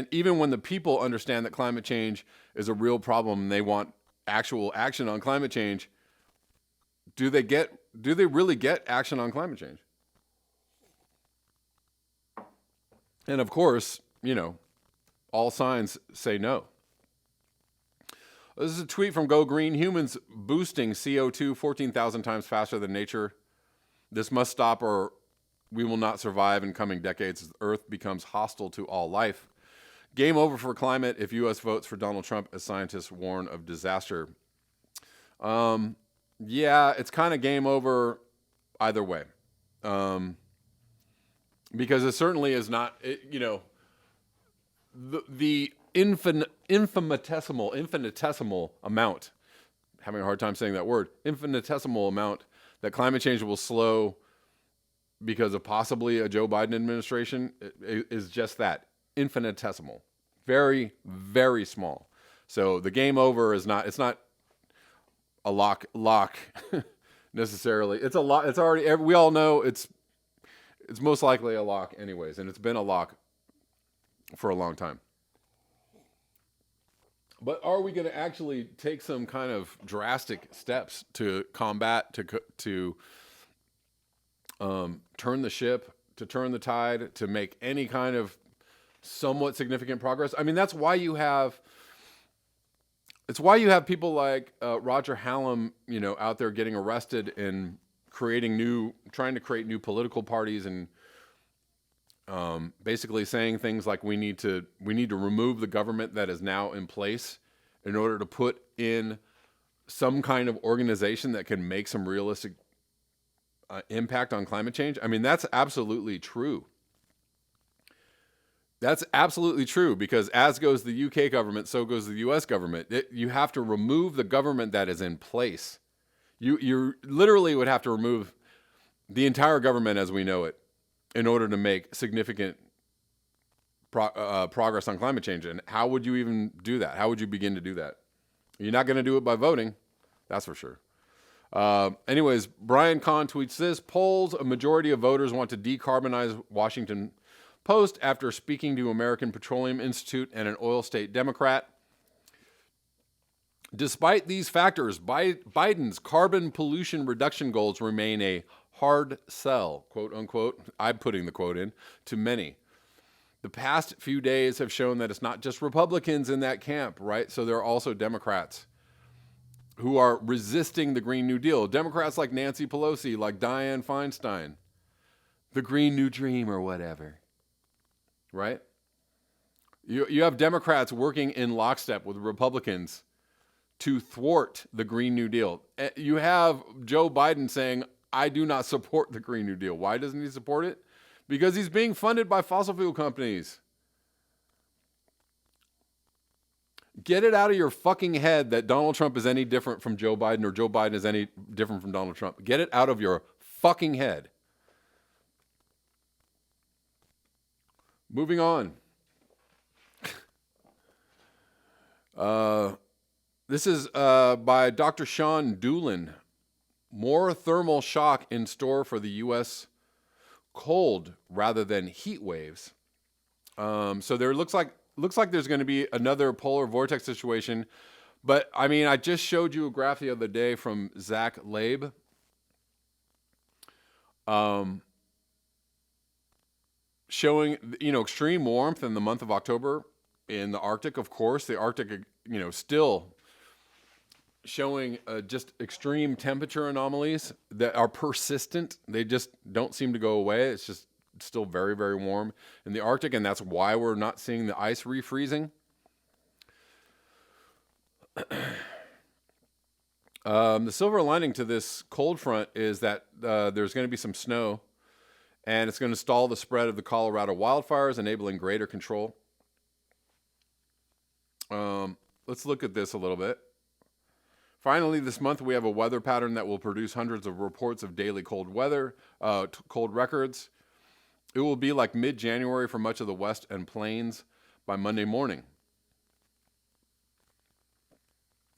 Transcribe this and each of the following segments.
And even when the people understand that climate change is a real problem and they want actual action on climate change, do they really get action on climate change? And of course, all signs say no. This is a tweet from Go Green. Humans boosting CO2 14,000 times faster than nature. This must stop or we will not survive in coming decades as the Earth becomes hostile to all life. Game over for climate if U.S. votes for Donald Trump as scientists warn of disaster. Yeah, it's kind of game over either way. Because it certainly is not, the infinitesimal amount, having a hard time saying that word, infinitesimal amount that climate change will slow because of possibly a Joe Biden administration is just that, infinitesimal. Very, very small. So the game over is not, it's not a lock necessarily. It's a lock. It's already, we all know it's most likely a lock anyways, and it's been a lock for a long time. But are we going to actually take some kind of drastic steps to combat, to turn the ship, to turn the tide, to make any kind of somewhat significant progress? I mean, that's why you have people like Roger Hallam, out there getting arrested and trying to create new political parties and basically saying things like we need to remove the government that is now in place in order to put in some kind of organization that can make some realistic impact on climate change. I mean, that's absolutely true. That's absolutely true, because as goes the UK government, so goes the US government. You have to remove the government that is in place. You literally would have to remove the entire government as we know it in order to make significant progress on climate change. And how would you even do that? How would you begin to do that? You're not going to do it by voting. That's for sure. Anyways, Brian Kahn tweets this. Polls, a majority of voters want to decarbonize Washington Post after speaking to American Petroleum Institute and an oil state Democrat. Despite these factors, Biden's carbon pollution reduction goals remain a hard sell, quote unquote, I'm putting the quote in, to many. The past few days have shown that it's not just Republicans in that camp, right? So there are also Democrats who are resisting the Green New Deal. Democrats like Nancy Pelosi, like Dianne Feinstein, the Green New Dream or whatever, right? You have Democrats working in lockstep with Republicans to thwart the Green New Deal. You have Joe Biden saying, I do not support the Green New Deal. Why doesn't he support it? Because he's being funded by fossil fuel companies. Get it out of your fucking head that Donald Trump is any different from Joe Biden or Joe Biden is any different from Donald Trump. Get it out of your fucking head. Moving on. This is by Dr. Sean Doolin. More thermal shock in store for the U.S. cold rather than heat waves. So there looks like there's going to be another polar vortex situation. But I mean, I just showed you a graph the other day from Zach Labe. Showing, extreme warmth in the month of October in the Arctic, of course. The Arctic, still showing just extreme temperature anomalies that are persistent. They just don't seem to go away. It's just still very, very warm in the Arctic, and that's why we're not seeing the ice refreezing. The silver lining to this cold front is that there's going to be some snow, and it's going to stall the spread of the Colorado wildfires, enabling greater control. Let's look at this a little bit. Finally, this month we have a weather pattern that will produce hundreds of reports of daily cold weather, cold records. It will be like mid-January for much of the West and Plains by Monday morning.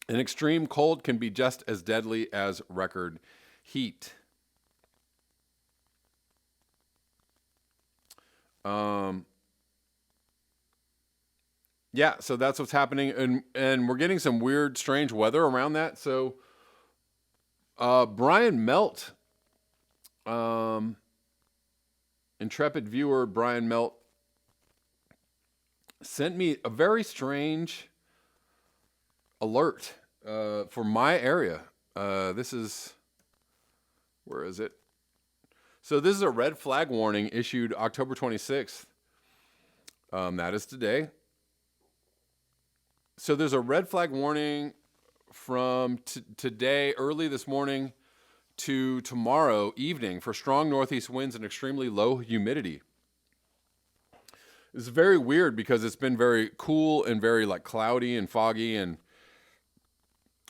An extreme cold can be just as deadly as record heat. yeah, so that's what's happening, and we're getting some weird, strange weather around that. So, Brian Melt, intrepid viewer Brian Melt, sent me a very strange alert for my area. This is, where is it? So this is a red flag warning issued October 26th. That is today. So there's a red flag warning from today, early this morning, to tomorrow evening for strong northeast winds and extremely low humidity. It's very weird because it's been very cool and very like cloudy and foggy and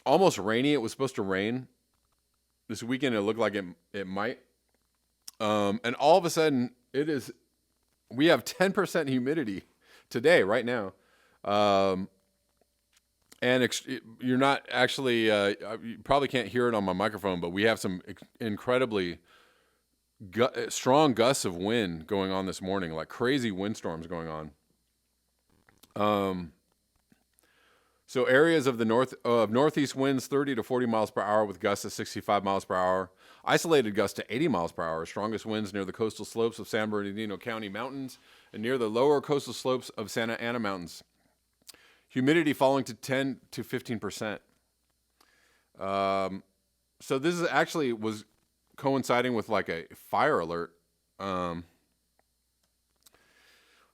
almost rainy. It was supposed to rain this weekend. It looked like it might. And all of a sudden we have 10% humidity today, right now. And you're not actually, you probably can't hear it on my microphone, but we have some incredibly strong gusts of wind going on this morning, like crazy windstorms going on. So areas of the northeast winds 30 to 40 miles per hour with gusts of 65 miles per hour. Isolated gusts to 80 miles per hour. Strongest winds near the coastal slopes of San Bernardino County mountains and near the lower coastal slopes of Santa Ana Mountains. Humidity falling to 10 to 15%. So this is actually was coinciding with like a fire alert.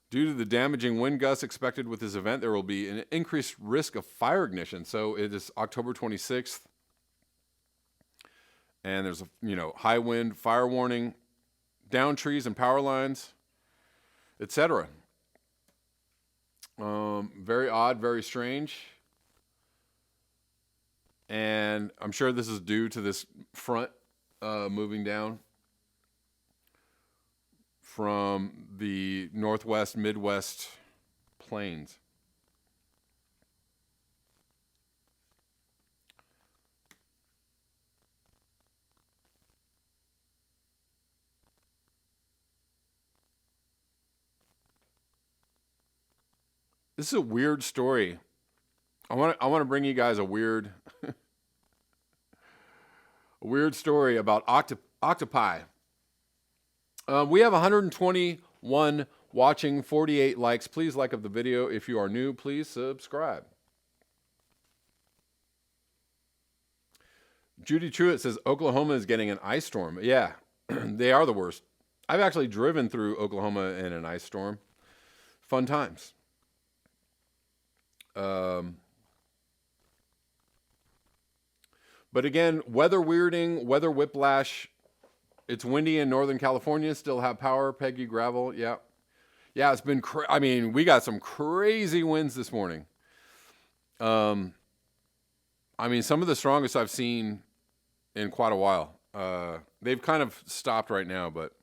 Due to the damaging wind gusts expected with this event, there will be an increased risk of fire ignition. So it is October 26th. And there's a high wind, fire warning, down trees and power lines, etc. Very odd, very strange. And I'm sure this is due to this front moving down from the northwest, midwest plains. This is a weird story. I want to bring you guys a weird story about octopi. We have 121 watching, 48 likes. Please like the video. If you are new, please subscribe. Judy Truitt says Oklahoma is getting an ice storm. Yeah, they are the worst. I've actually driven through Oklahoma in an ice storm. Fun times. But again, weather weirding, weather whiplash. It's windy in Northern California. Still have power. Peggy Gravel. Yeah. It's been, we got some crazy winds this morning. Some of the strongest I've seen in quite a while. They've kind of stopped right now, but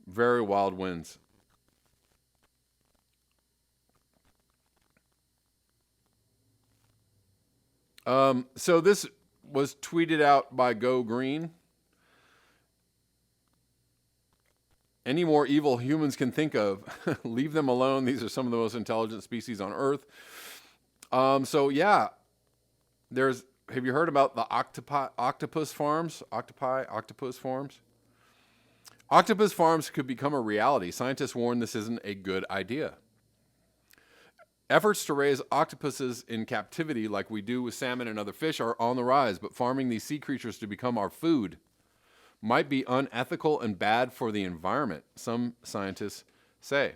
very wild winds. So this was tweeted out by Go Green. Any more evil humans can think of, leave them alone. These are some of the most intelligent species on Earth. Have you heard about the octopus farms? Octopus farms? Octopus farms could become a reality. Scientists warn this isn't a good idea. Efforts to raise octopuses in captivity like we do with salmon and other fish are on the rise, but farming these sea creatures to become our food might be unethical and bad for the environment, some scientists say.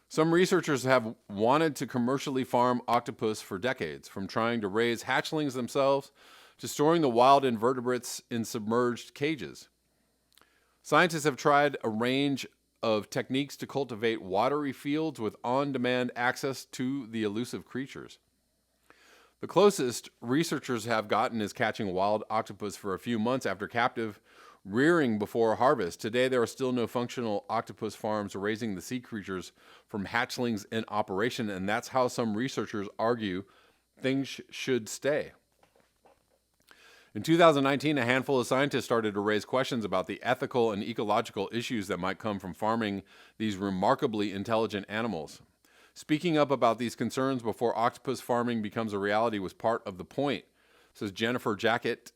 Some researchers have wanted to commercially farm octopus for decades, from trying to raise hatchlings themselves to storing the wild invertebrates in submerged cages. Scientists have tried a range of techniques to cultivate watery fields with on-demand access to the elusive creatures. The closest researchers have gotten is catching wild octopus for a few months after captive rearing before harvest. Today, there are still no functional octopus farms raising the sea creatures from hatchlings in operation, and that's how some researchers argue things should stay. In 2019, a handful of scientists started to raise questions about the ethical and ecological issues that might come from farming these remarkably intelligent animals. Speaking up about these concerns before octopus farming becomes a reality was part of the point, says Jennifer Jacquet,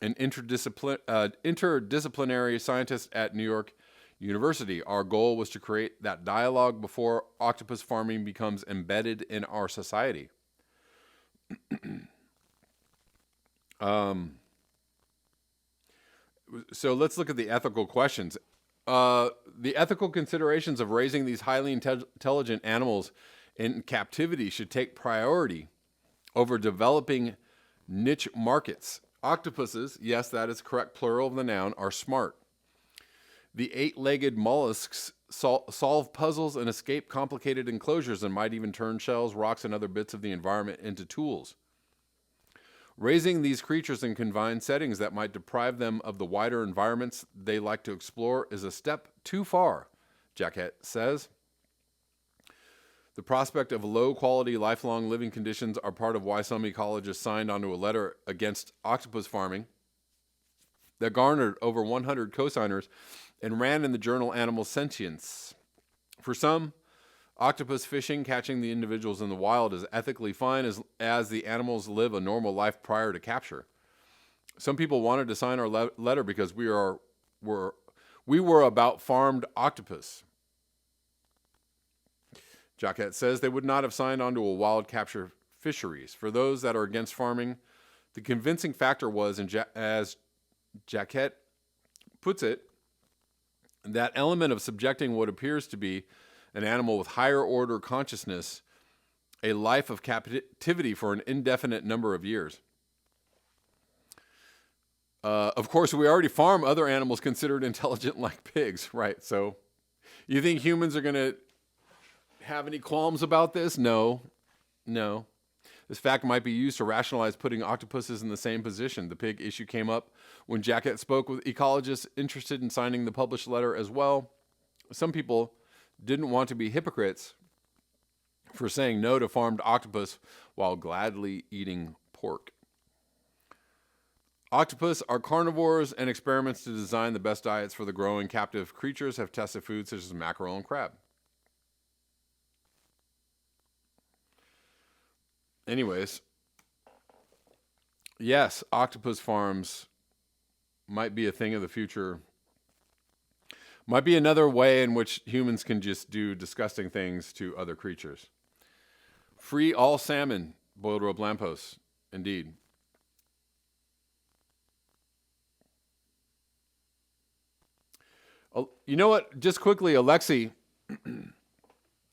an interdisciplinary scientist at New York University. Our goal was to create that dialogue before octopus farming becomes embedded in our society. So let's look at the ethical questions. The ethical considerations of raising these highly intelligent animals in captivity should take priority over developing niche markets. Octopuses, yes, that is correct, plural of the noun, are smart. The eight-legged mollusks solve puzzles and escape complicated enclosures and might even turn shells, rocks, and other bits of the environment into tools. Raising these creatures in confined settings that might deprive them of the wider environments they like to explore is a step too far, Jacquet says. The prospect of low-quality, lifelong living conditions are part of why some ecologists signed onto a letter against octopus farming that garnered over 100 co-signers and ran in the journal Animal Sentience. For some, octopus fishing, catching the individuals in the wild, is ethically fine as the animals live a normal life prior to capture. Some people wanted to sign our letter because we were about farmed octopus. Jacquet says they would not have signed onto a wild capture fisheries. For those that are against farming, the convincing factor was, as Jacquet puts it, that element of subjecting what appears to be an animal with higher order consciousness a life of captivity for an indefinite number of years. Of course, we already farm other animals considered intelligent like pigs, right? So you think humans are going to have any qualms about this? No. This fact might be used to rationalize putting octopuses in the same position. The pig issue came up when Jacquet spoke with ecologists interested in signing the published letter as well. Some people didn't want to be hypocrites for saying no to farmed octopus while gladly eating pork. Octopus are carnivores, and experiments to design the best diets for the growing captive creatures have tested foods such as mackerel and crab. Anyways, yes, octopus farms might be a thing of the future. Might be another way in which humans can just do disgusting things to other creatures. Free all salmon, Boiled Rope Lamppost. Indeed. You know what? Just quickly, Alexi,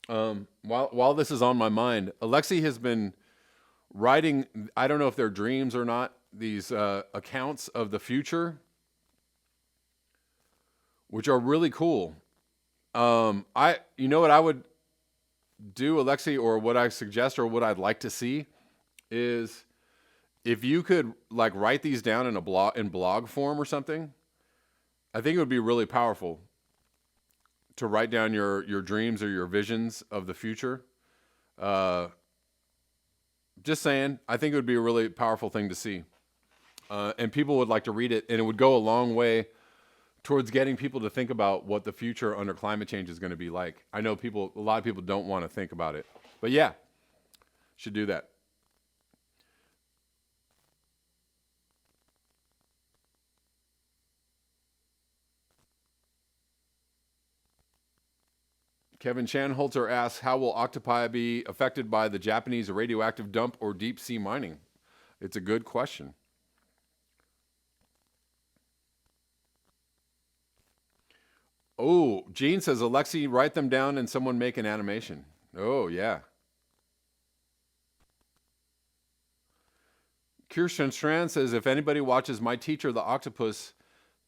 while this is on my mind, Alexi has been writing, I don't know if they're dreams or not, these accounts of the future, which are really cool. You know what I would do, Alexi, or what I suggest, or what I'd like to see is if you could like write these down in blog form or something. I think it would be really powerful to write down your dreams or your visions of the future. Just saying, I think it would be a really powerful thing to see. And people would like to read it, and it would go a long way towards getting people to think about what the future under climate change is going to be like. I know a lot of people don't want to think about it, but yeah, should do that. Kevin Shanholzer asks, how will octopi be affected by the Japanese radioactive dump or deep sea mining? It's a good question. Oh, Gene says, Alexi, write them down and someone make an animation. Oh, yeah. Kirsten Strand says, if anybody watches My Teacher, the Octopus,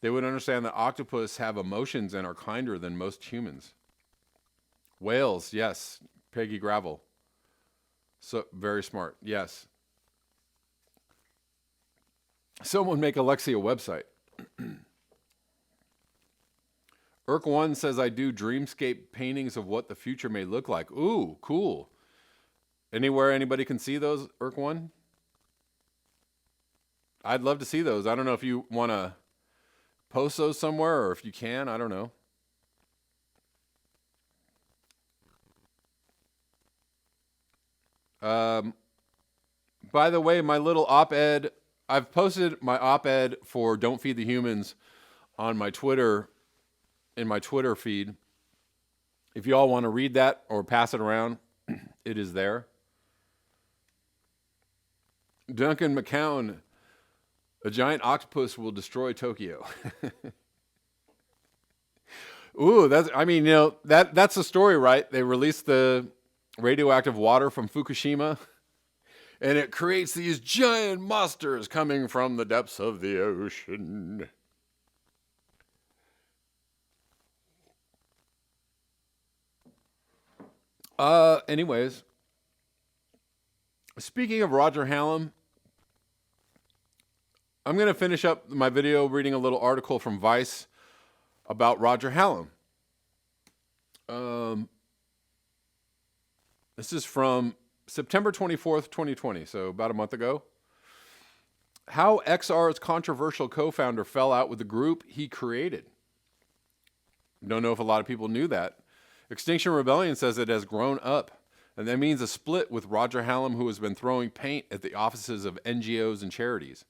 they would understand that octopus have emotions and are kinder than most humans. Whales, yes. Peggy Gravel. So very smart, yes. Someone make Alexi a website. Irk1 says, I do dreamscape paintings of what the future may look like. Ooh, cool. Anywhere anybody can see those, Irk1? I'd love to see those. I don't know if you want to post those somewhere or if you can. I don't know. By the way, my little op-ed, I've posted my op-ed for Don't Feed the Humans on my Twitter, in my Twitter feed. If you all want to read that or pass it around, it is there. Duncan McCown, a giant octopus will destroy Tokyo. Ooh, that's the story, right? They released the radioactive water from Fukushima, and it creates these giant monsters coming from the depths of the ocean. Anyways, speaking of Roger Hallam, I'm going to finish up my video reading a little article from Vice about Roger Hallam. This is from September 24th, 2020, so about a month ago. How XR's controversial co-founder fell out with the group he created. Don't know if a lot of people knew that. Extinction Rebellion says it has grown up, and that means a split with Roger Hallam, who has been throwing paint at the offices of NGOs and charities.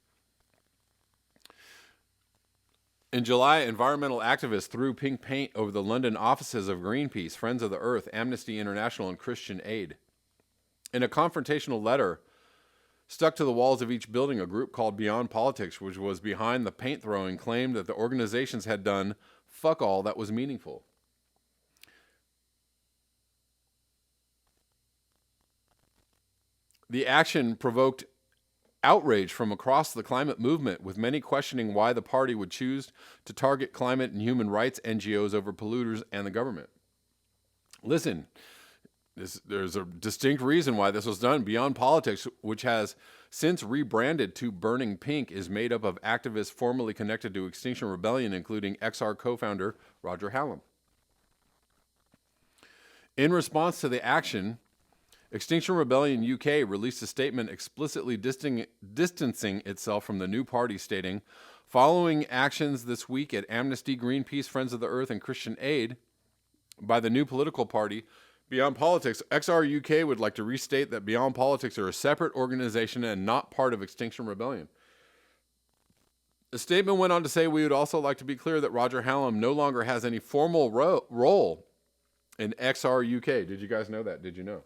In July, environmental activists threw pink paint over the London offices of Greenpeace, Friends of the Earth, Amnesty International, and Christian Aid. In a confrontational letter stuck to the walls of each building, a group called Beyond Politics, which was behind the paint throwing, claimed that the organizations had done fuck all that was meaningful. The action provoked outrage from across the climate movement, with many questioning why the party would choose to target climate and human rights NGOs over polluters and the government. Listen, there's a distinct reason why this was done. Beyond Politics, which has since rebranded to Burning Pink, is made up of activists formerly connected to Extinction Rebellion, including XR co-founder Roger Hallam. In response to the action, Extinction Rebellion UK released a statement explicitly distancing itself from the new party, stating, following actions this week at Amnesty, Greenpeace, Friends of the Earth, and Christian Aid by the new political party, Beyond Politics, XR UK would like to restate that Beyond Politics are a separate organization and not part of Extinction Rebellion. The statement went on to say, we would also like to be clear that Roger Hallam no longer has any formal role in XR UK. Did you guys know that? Did you know?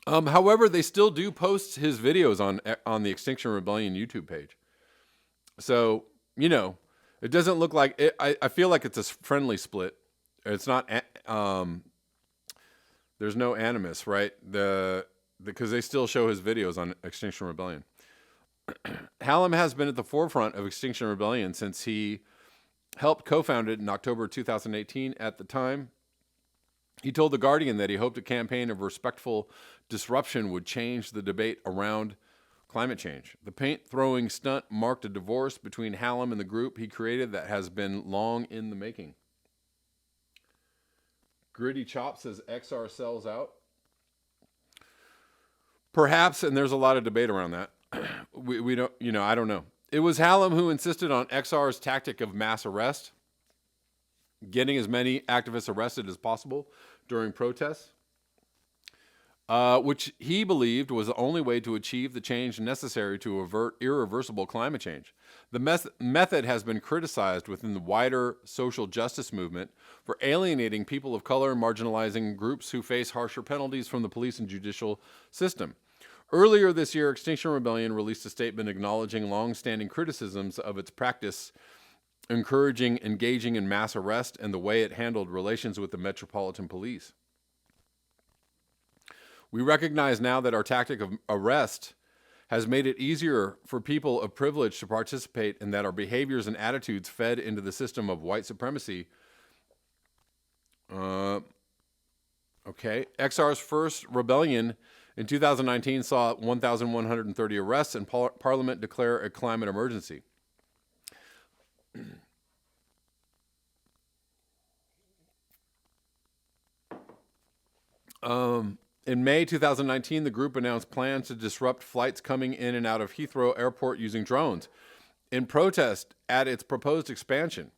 However, they still do post his videos on the Extinction Rebellion YouTube page. So, it doesn't look like it. I feel like it's a friendly split. It's not. There's no animus, right? Because they still show his videos on Extinction Rebellion. Hallam has been at the forefront of Extinction Rebellion since he helped co-found it in October 2018. At the time, he told The Guardian that he hoped a campaign of respectful disruption would change the debate around climate change. The paint-throwing stunt marked a divorce between Hallam and the group he created that has been long in the making. Gritty Chop says XR sells out. Perhaps, and there's a lot of debate around that. We don't, I don't know. It was Hallam who insisted on XR's tactic of mass arrest, getting as many activists arrested as possible during protests, which he believed was the only way to achieve the change necessary to avert irreversible climate change. The method has been criticized within the wider social justice movement for alienating people of color and marginalizing groups who face harsher penalties from the police and judicial system. Earlier this year, Extinction Rebellion released a statement acknowledging long-standing criticisms of its practice, encouraging engaging in mass arrest and the way it handled relations with the Metropolitan Police. We recognize now that our tactic of arrest has made it easier for people of privilege to participate, and that our behaviors and attitudes fed into the system of white supremacy. XR's first rebellion in 2019 saw 1,130 arrests and Parliament declare a climate emergency. In May 2019, the group announced plans to disrupt flights coming in and out of Heathrow Airport using drones in protest at its proposed expansion.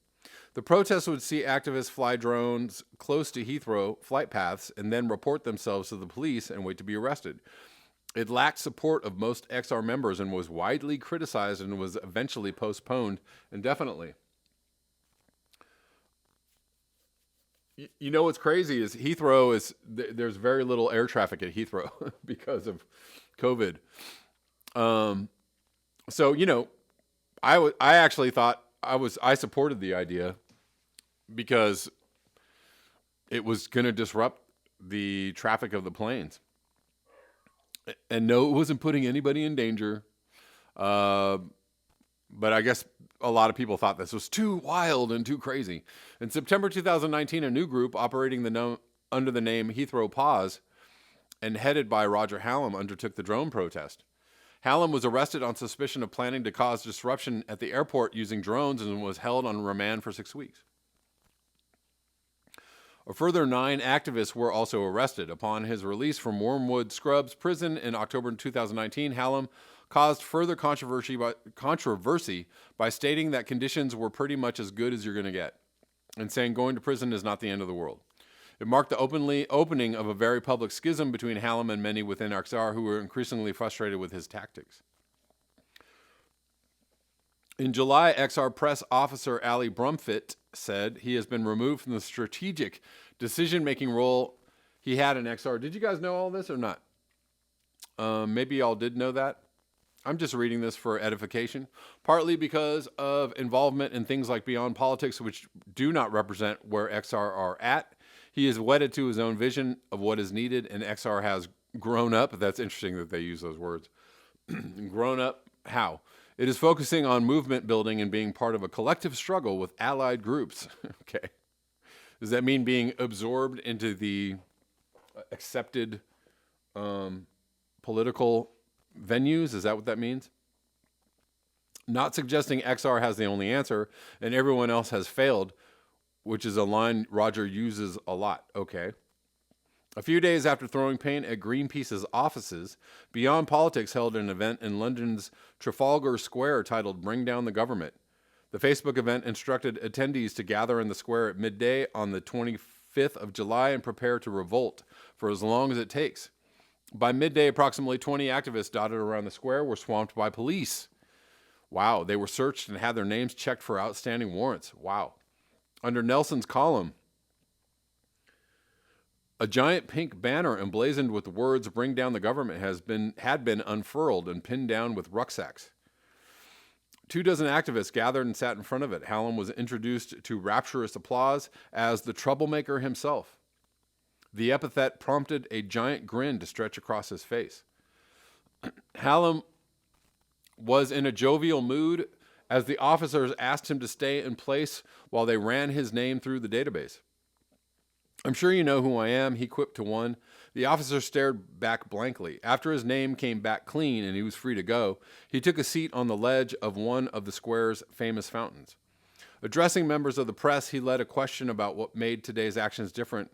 The protest would see activists fly drones close to Heathrow flight paths and then report themselves to the police and wait to be arrested. It lacked support of most XR members and was widely criticized and was eventually postponed indefinitely. You know what's crazy is Heathrow is, there's very little air traffic at Heathrow because of COVID. So, you know, I actually thought I supported the idea because it was going to disrupt the traffic of the planes. And no, it wasn't putting anybody in danger. But I guess a lot of people thought this was too wild and too crazy. In September 2019, a new group operating under the name Heathrow Pause and headed by Roger Hallam undertook the drone protest. Hallam was arrested on suspicion of planning to cause disruption at the airport using drones and was held on remand for 6 weeks. A further 9 activists were also arrested. Upon his release from Wormwood Scrubs prison in October 2019, Hallam caused further controversy by stating that conditions were pretty much as good as you're going to get, and saying going to prison is not the end of the world. It marked the opening of a very public schism between Hallam and many within XR who were increasingly frustrated with his tactics. In July, XR press officer Ali Brumfitt said he has been removed from the strategic decision-making role he had in XR. Did you guys know all this or not? Maybe y'all did know that. I'm just reading this for edification, partly because of involvement in things like Beyond Politics, which do not represent where XR are at. He is wedded to his own vision of what is needed, and XR has grown up. That's interesting that they use those words. Grown up, how? It is focusing on movement building and being part of a collective struggle with allied groups. Okay. Does that mean being absorbed into the accepted political venues? Is that what that means? Not suggesting XR has the only answer and everyone else has failed, which is a line Roger uses a lot. Okay. A few days after throwing paint at Greenpeace's offices, Beyond Politics held an event in London's Trafalgar Square titled Bring Down the Government. The Facebook event instructed attendees to gather in the square at midday on the 25th of July and prepare to revolt for as long as it takes. By midday, approximately 20 activists dotted around the square were swamped by police. Wow, they were searched and had their names checked for outstanding warrants. Wow. Under Nelson's column, a giant pink banner emblazoned with the words "Bring Down the Government" had been unfurled and pinned down with rucksacks. 24 activists gathered and sat in front of it. Hallam was introduced to rapturous applause as the troublemaker himself. The epithet prompted a giant grin to stretch across his face. Hallam was in a jovial mood as the officers asked him to stay in place while they ran his name through the database. "I'm sure you know who I am," he quipped to one. The officer stared back blankly. After his name came back clean and he was free to go, he took a seat on the ledge of one of the square's famous fountains. Addressing members of the press, he led a question about what made today's actions different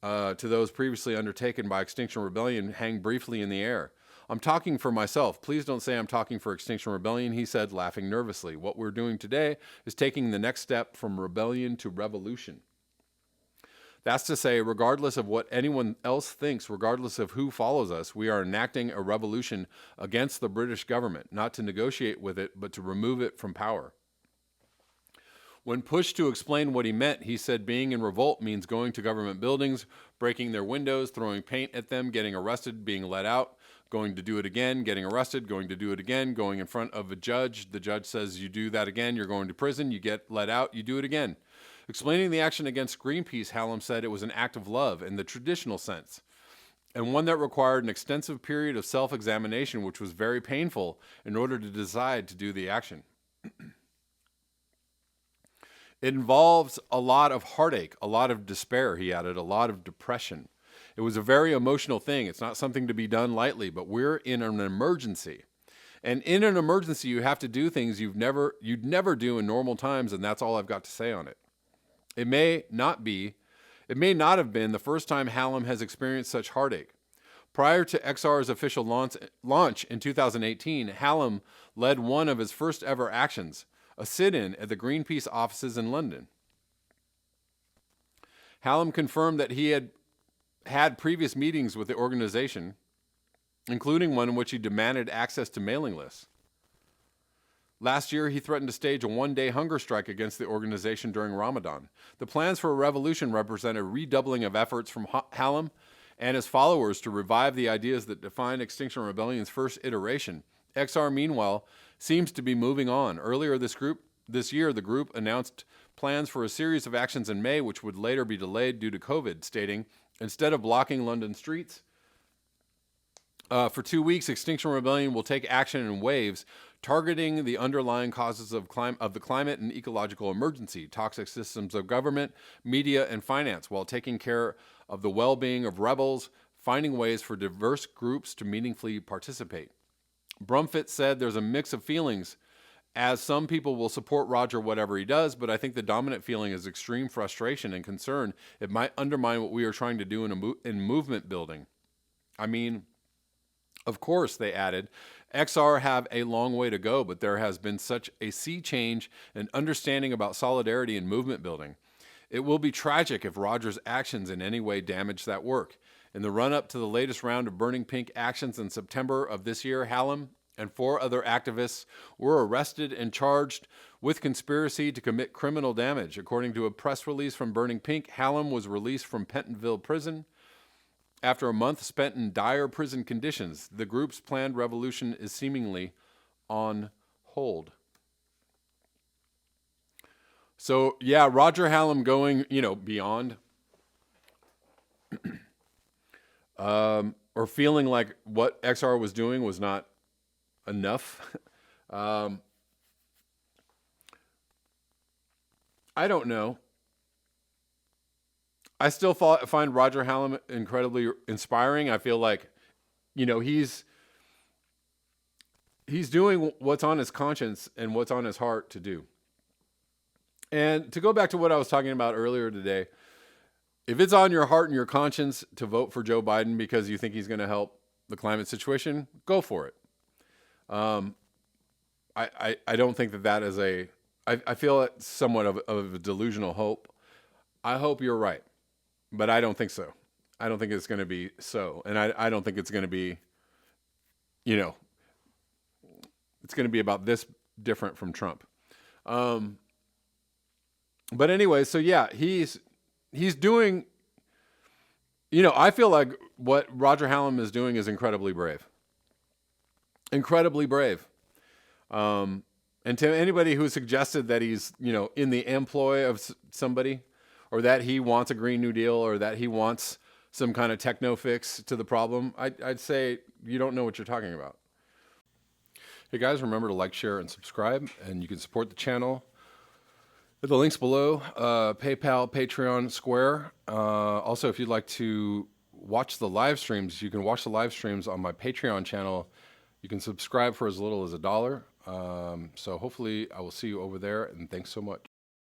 to those previously undertaken by Extinction Rebellion hang briefly in the air. "I'm talking for myself. Please don't say I'm talking for Extinction Rebellion," he said, laughing nervously. "What we're doing today is taking the next step from rebellion to revolution." That's to say, regardless of what anyone else thinks, regardless of who follows us, we are enacting a revolution against the British government, not to negotiate with it, but to remove it from power. When pushed to explain what he meant, he said being in revolt means going to government buildings, breaking their windows, throwing paint at them, getting arrested, being let out, going to do it again, getting arrested, going to do it again, going in front of a judge. The judge says you do that again, you're going to prison, you get let out, you do it again. Explaining the action against Greenpeace, Hallam said it was an act of love in the traditional sense, and one that required an extensive period of self-examination, which was very painful in order to decide to do the action. It involves a lot of heartache, a lot of despair, he added, a lot of depression. It was a very emotional thing. It's not something to be done lightly, but we're in an emergency. And in an emergency, you have to do things you'd never do in normal times, and that's all I've got to say on it. It may not be It may not have been the first time Hallam has experienced such heartache. Prior to XR's official launch in 2018, Hallam led one of his first ever actions, a sit-in at the Greenpeace offices in London. Hallam confirmed that he had previous meetings with the organization, including one in which he demanded access to mailing lists. Last year, he threatened to stage a one-day hunger strike against the organization during Ramadan. The plans for a revolution represent a redoubling of efforts from Hallam and his followers to revive the ideas that defined Extinction Rebellion's first iteration. XR, meanwhile, seems to be moving on. Earlier this year, the group announced plans for a series of actions in May, which would later be delayed due to COVID, stating, instead of blocking London streets for 2 weeks, Extinction Rebellion will take action in waves, targeting the underlying causes of the climate and ecological emergency, toxic systems of government, media, and finance, while taking care of the well-being of rebels, finding ways for diverse groups to meaningfully participate. Brumfitt said there's a mix of feelings, as some people will support Roger whatever he does, but I think the dominant feeling is extreme frustration and concern. It might undermine what we are trying to do in movement building. I mean, of course, they added, XR have a long way to go, but there has been such a sea change and understanding about solidarity and movement building. It will be tragic if Roger's actions in any way damage that work. In the run-up to the latest round of Burning Pink actions in September of this year, Hallam and 4 other activists were arrested and charged with conspiracy to commit criminal damage. According to a press release from Burning Pink, Hallam was released from Pentonville Prison after a month spent in dire prison conditions. The group's planned revolution is seemingly on hold. So, yeah, Roger Hallam going, beyond or feeling like what XR was doing was not enough. I don't know. I still find Roger Hallam incredibly inspiring. I feel like, he's doing what's on his conscience and what's on his heart to do. And to go back to what I was talking about earlier today, if it's on your heart and your conscience to vote for Joe Biden because you think he's going to help the climate situation, go for it. I don't think that is I feel it's somewhat of a delusional hope. I hope you're right, but I don't think so. I don't think it's going to be so. And I don't think it's going to be, it's going to be about this different from Trump. But anyway, so yeah, he's doing, I feel like what Roger Hallam is doing is incredibly brave. Incredibly brave. And to anybody who suggested that he's, in the employ of somebody, or that he wants a Green New Deal, or that he wants some kind of techno fix to the problem, I'd say you don't know what you're talking about. Hey guys, remember to like, share, and subscribe, and you can support the channel at the links below, PayPal, Patreon, Square. Also, if you'd like to watch the live streams, you can watch the live streams on my Patreon channel. You can subscribe for as little as $1. So hopefully I will see you over there, and thanks so much.